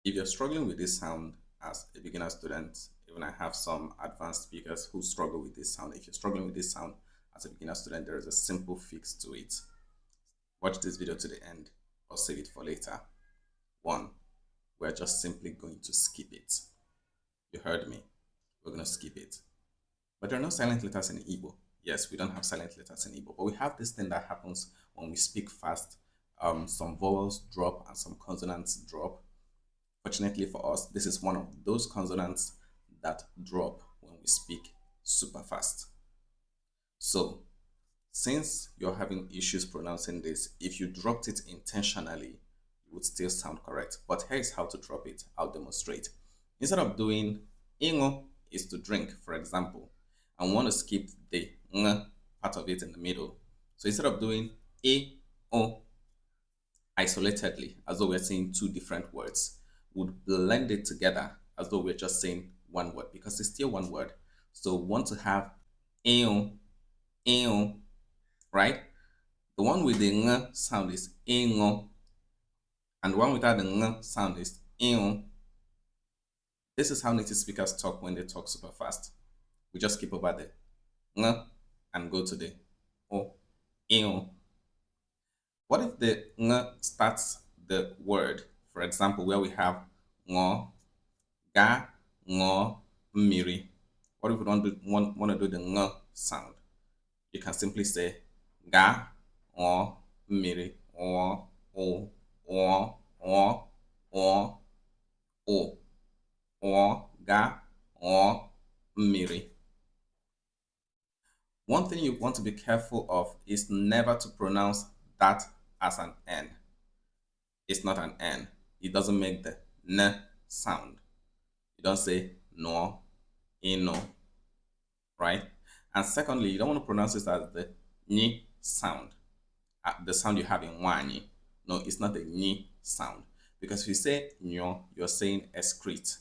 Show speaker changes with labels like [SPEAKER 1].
[SPEAKER 1] If you're struggling with this sound as a beginner student, even I have some advanced speakers who struggle with this sound. If you're struggling with this sound as a beginner student, there is a simple fix to it. Watch this video to the end or save it for later. One, we're just simply going to skip it. You heard me. We're going to skip it. But there are no silent letters in Igbo. Yes, we don't have silent letters in Igbo, but we have this thing that happens when we speak fast. Some vowels drop and some consonants drop. Fortunately for us, this is one of those consonants that drop when we speak super fast. So, since you're having issues pronouncing this, if you dropped it intentionally, it would still sound correct. But here's how to drop it. I'll demonstrate. Instead of doing ingo is to drink, for example, I want to skip the ng part of it in the middle. So instead of doing e o isolatedly, as though we're saying two different words, would blend it together as though we're just saying one word because it's still one word. So we want to have eo, eo, right? The one with the ng sound is ingo, and the one without the ng sound is eo. This is how native speakers talk when they talk super fast. We just skip over the ng and go to the o, eo. What if the ng starts the word? For example, where we have ngo, ga, ngo, miri. What if we don't want to do the ng sound? You can simply say ga, ngo, miri, o, o, o, o, o, o, ga, o, miri. One thing you want to be careful of is never to pronounce that as an N. It's not an N. It doesn't make the N sound. You don't say no, ino, right? And secondly, you don't want to pronounce it as the ni sound, the sound you have in wani. No, it's not the ni sound. Because if you say nyo, you're saying excrete.